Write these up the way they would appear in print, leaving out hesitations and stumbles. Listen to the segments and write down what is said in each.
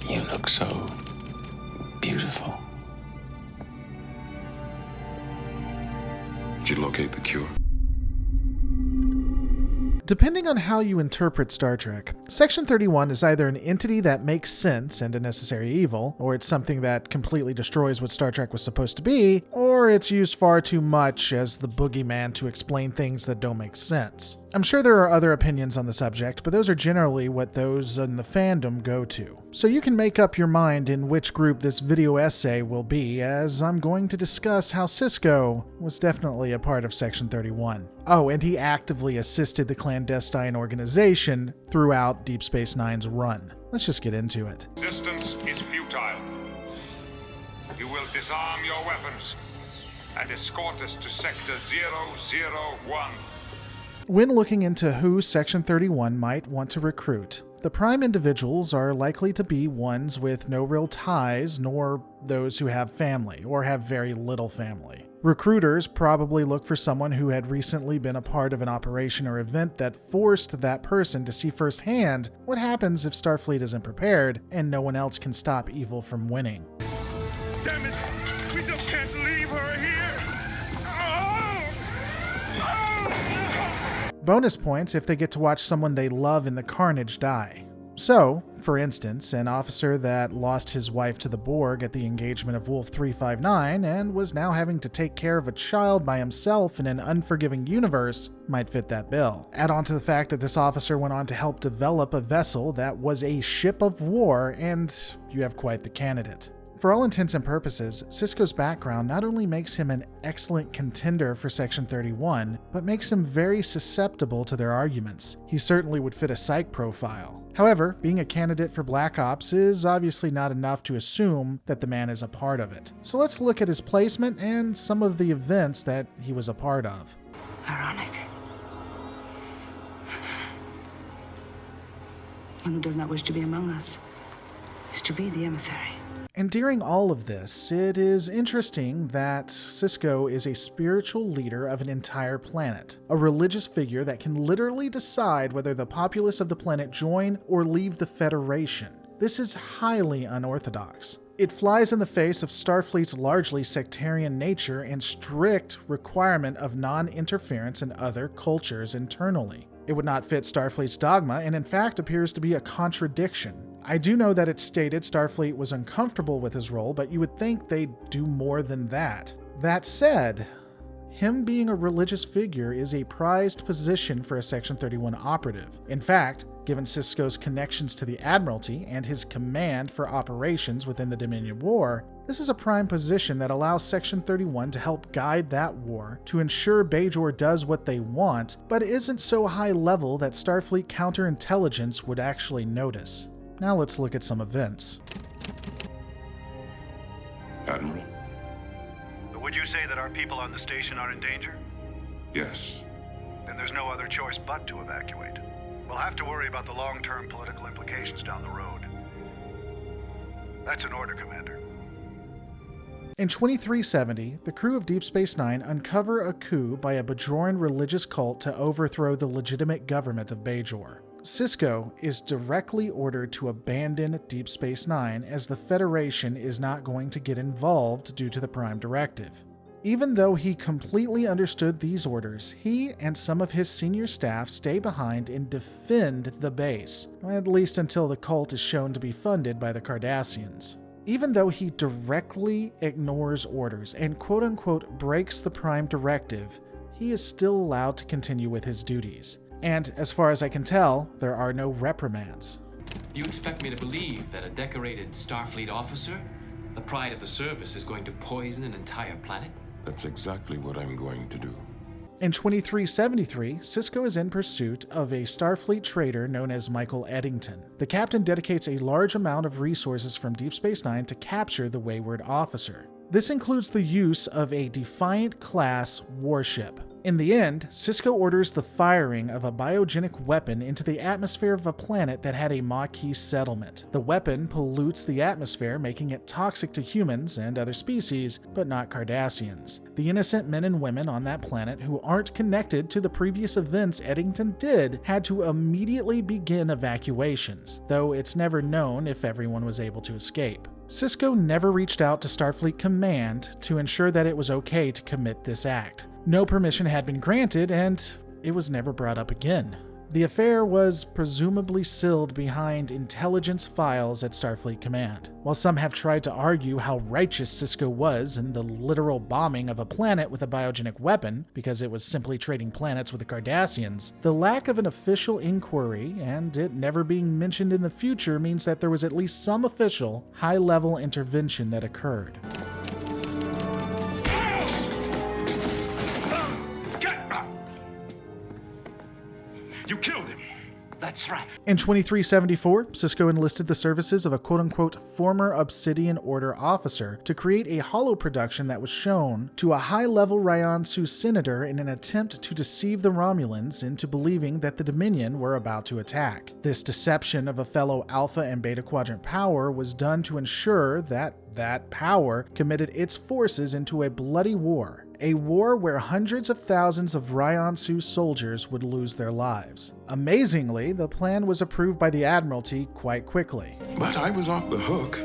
You look so beautiful. Did you locate the cure? Depending on how you interpret Star Trek, Section 31 is either an entity that makes sense and a necessary evil, or it's something that completely destroys what Star Trek was supposed to be, or it's used far too much as the boogeyman to explain things that don't make sense. I'm sure there are other opinions on the subject, but those are generally what those in the fandom go to. So you can make up your mind in which group this video essay will be, as I'm going to discuss how Sisko was definitely a part of Section 31. Oh, and he actively assisted the clandestine organization throughout Deep Space Nine's run. Let's just get into it. Resistance is futile. You will disarm your weapons and escort us to Sector 001. When looking into who Section 31 might want to recruit, the prime individuals are likely to be ones with no real ties, nor those who have family, or have very little family. Recruiters probably look for someone who had recently been a part of an operation or event that forced that person to see firsthand what happens if Starfleet isn't prepared and no one else can stop evil from winning. Damn it! We just can't leave her here! Bonus points if they get to watch someone they love in the carnage die. So, for instance, an officer that lost his wife to the Borg at the engagement of Wolf 359 and was now having to take care of a child by himself in an unforgiving universe might fit that bill. Add on to the fact that this officer went on to help develop a vessel that was a ship of war, and you have quite the candidate. For all intents and purposes, Sisko's background not only makes him an excellent contender for Section 31, but makes him very susceptible to their arguments. He certainly would fit a psych profile. However, being a candidate for Black Ops is obviously not enough to assume that the man is a part of it. So let's look at his placement and some of the events that he was a part of. Ironic. One who does not wish to be among us is to be the emissary. And during all of this, it is interesting that Sisko is a spiritual leader of an entire planet, a religious figure that can literally decide whether the populace of the planet join or leave the Federation. This is highly unorthodox. It flies in the face of Starfleet's largely sectarian nature and strict requirement of non-interference in other cultures internally. It would not fit Starfleet's dogma and in fact appears to be a contradiction. I do know that it's stated Starfleet was uncomfortable with his role, but you would think they'd do more than that. That said, him being a religious figure is a prized position for a Section 31 operative. In fact, given Sisko's connections to the Admiralty and his command for operations within the Dominion War, this is a prime position that allows Section 31 to help guide that war to ensure Bajor does what they want, but isn't so high level that Starfleet counterintelligence would actually notice. Now let's look at some events. Admiral? Would you say that our people on the station are in danger? Yes. Then there's no other choice but to evacuate. We'll have to worry about the long-term political implications down the road. That's an order, Commander. In 2370, the crew of Deep Space Nine uncover a coup by a Bajoran religious cult to overthrow the legitimate government of Bajor. Sisko is directly ordered to abandon Deep Space Nine as the Federation is not going to get involved due to the Prime Directive. Even though he completely understood these orders, he and some of his senior staff stay behind and defend the base, at least until the cult is shown to be funded by the Cardassians. Even though he directly ignores orders and quote-unquote breaks the Prime Directive, he is still allowed to continue with his duties. And as far as I can tell, there are no reprimands. You expect me to believe that a decorated Starfleet officer, the pride of the service, is going to poison an entire planet? That's exactly what I'm going to do. In 2373, Sisko is in pursuit of a Starfleet trader known as Michael Eddington. The captain dedicates a large amount of resources from Deep Space Nine to capture the wayward officer. This includes the use of a Defiant-class warship. In the end, Sisko orders the firing of a biogenic weapon into the atmosphere of a planet that had a Maquis settlement. The weapon pollutes the atmosphere, making it toxic to humans and other species, but not Cardassians. The innocent men and women on that planet who aren't connected to the previous events Eddington did had to immediately begin evacuations, though it's never known if everyone was able to escape. Sisko never reached out to Starfleet Command to ensure that it was okay to commit this act. No permission had been granted, and it was never brought up again. The affair was presumably sealed behind intelligence files at Starfleet Command. While some have tried to argue how righteous Sisko was in the literal bombing of a planet with a biogenic weapon, because it was simply trading planets with the Cardassians, the lack of an official inquiry and it never being mentioned in the future means that there was at least some official, high-level intervention that occurred. You killed him. That's right. In 2374, Sisko enlisted the services of a quote-unquote former Obsidian Order officer to create a holoproduction that was shown to a high-level Ryan-Su senator in an attempt to deceive the Romulans into believing that the Dominion were about to attack. This deception of a fellow Alpha and Beta Quadrant power was done to ensure that that power committed its forces into a bloody war. A war where hundreds of thousands of Ryan-Su soldiers would lose their lives. Amazingly, the plan was approved by the Admiralty quite quickly. But I was off the hook.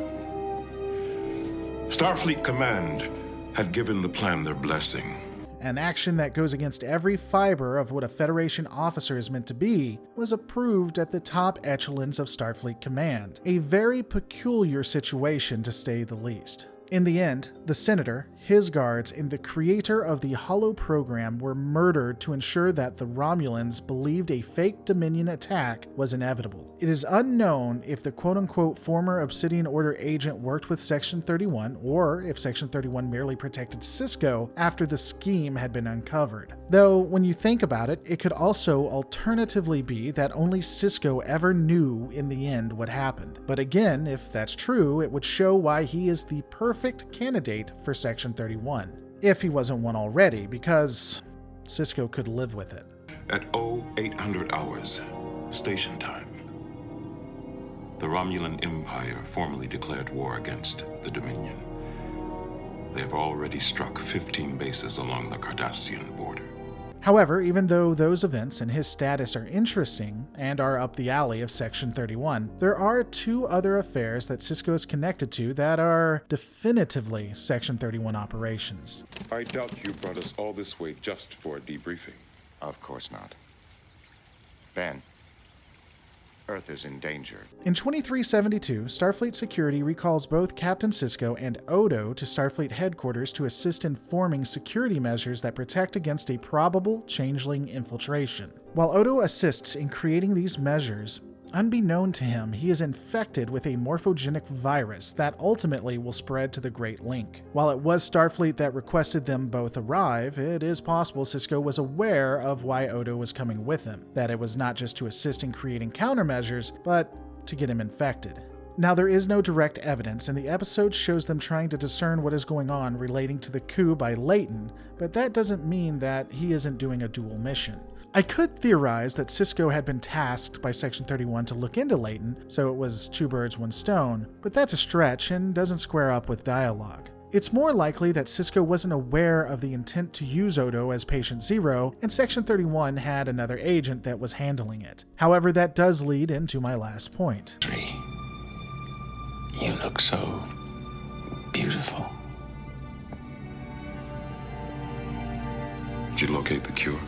Starfleet Command had given the plan their blessing. An action that goes against every fiber of what a Federation officer is meant to be was approved at the top echelons of Starfleet Command. A very peculiar situation, to say the least. In the end, the Senator, his guards, and the creator of the Holo program were murdered to ensure that the Romulans believed a fake Dominion attack was inevitable. It is unknown if the quote-unquote former Obsidian Order agent worked with Section 31, or if Section 31 merely protected Sisko after the scheme had been uncovered. Though, when you think about it, it could also alternatively be that only Sisko ever knew in the end what happened. But again, if that's true, it would show why he is the perfect candidate for Section 31, if he wasn't one already, because Sisko could live with it. At 0800 hours, station time, the Romulan Empire formally declared war against the Dominion. They have already struck 15 bases along the Cardassian border. However, even though those events and his status are interesting and are up the alley of Section 31, there are two other affairs that Sisko is connected to that are definitively Section 31 operations. I doubt you brought us all this way just for a debriefing. Of course not. Ben, Earth is in danger. In 2372, Starfleet Security recalls both Captain Sisko and Odo to Starfleet headquarters to assist in forming security measures that protect against a probable changeling infiltration. While Odo assists in creating these measures, unbeknown to him, he is infected with a morphogenic virus that ultimately will spread to the Great Link. While it was Starfleet that requested them both arrive, it is possible Sisko was aware of why Odo was coming with him, that it was not just to assist in creating countermeasures, but to get him infected. Now, there is no direct evidence, and the episode shows them trying to discern what is going on relating to the coup by Leighton, but that doesn't mean that he isn't doing a dual mission. I could theorize that Sisko had been tasked by Section 31 to look into Leighton, so it was two birds, one stone, but that's a stretch and doesn't square up with dialogue. It's more likely that Sisko wasn't aware of the intent to use Odo as Patient Zero, and Section 31 had another agent that was handling it. However, that does lead into my last point. You look so beautiful. Did you locate the cure?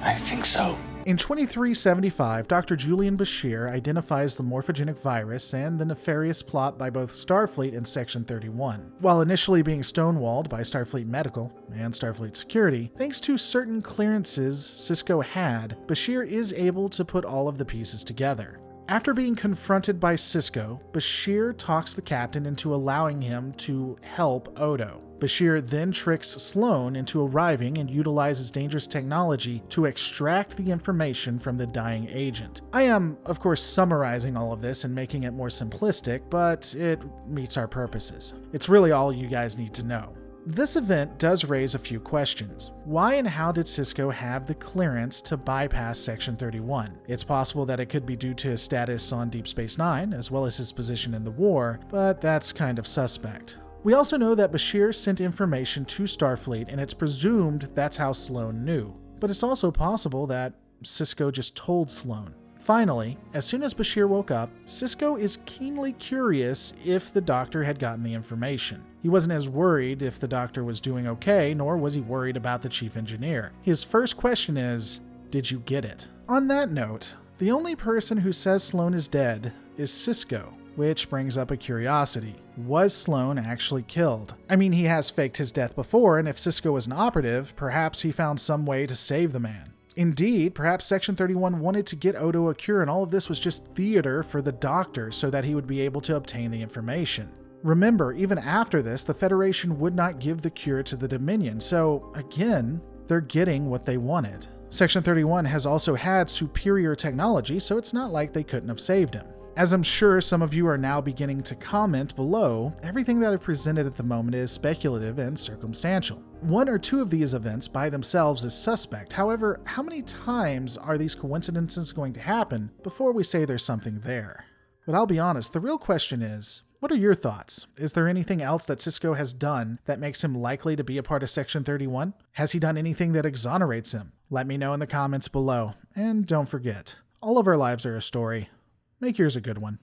I think so. In 2375, Dr. Julian Bashir identifies the morphogenic virus and the nefarious plot by both Starfleet and Section 31. While initially being stonewalled by Starfleet Medical and Starfleet Security, thanks to certain clearances Sisko had, Bashir is able to put all of the pieces together. After being confronted by Sisko, Bashir talks the captain into allowing him to help Odo. Bashir then tricks Sloane into arriving and utilizes dangerous technology to extract the information from the dying agent. I am, of course, summarizing all of this and making it more simplistic, but it meets our purposes. It's really all you guys need to know. This event does raise a few questions. Why and how did Sisko have the clearance to bypass Section 31? It's possible that it could be due to his status on Deep Space Nine, as well as his position in the war, but that's kind of suspect. We also know that Bashir sent information to Starfleet, and it's presumed that's how Sloane knew. But it's also possible that Sisko just told Sloane. Finally, as soon as Bashir woke up, Sisko is keenly curious if the doctor had gotten the information. He wasn't as worried if the doctor was doing okay, nor was he worried about the chief engineer. His first question is, did you get it? On that note, the only person who says Sloane is dead is Sisko, which brings up a curiosity. Was Sloane actually killed? I mean, he has faked his death before, and if Sisko was an operative, perhaps he found some way to save the man. Indeed, perhaps Section 31 wanted to get Odo a cure, and all of this was just theater for the doctor so that he would be able to obtain the information. Remember, even after this, the Federation would not give the cure to the Dominion, so again, they're getting what they wanted. Section 31 has also had superior technology, so it's not like they couldn't have saved him. As I'm sure some of you are now beginning to comment below, everything that I've presented at the moment is speculative and circumstantial. One or two of these events by themselves is suspect. However, how many times are these coincidences going to happen before we say there's something there? But I'll be honest, the real question is, what are your thoughts? Is there anything else that Sisko has done that makes him likely to be a part of Section 31? Has he done anything that exonerates him? Let me know in the comments below. And don't forget, all of our lives are a story. Make yours a good one.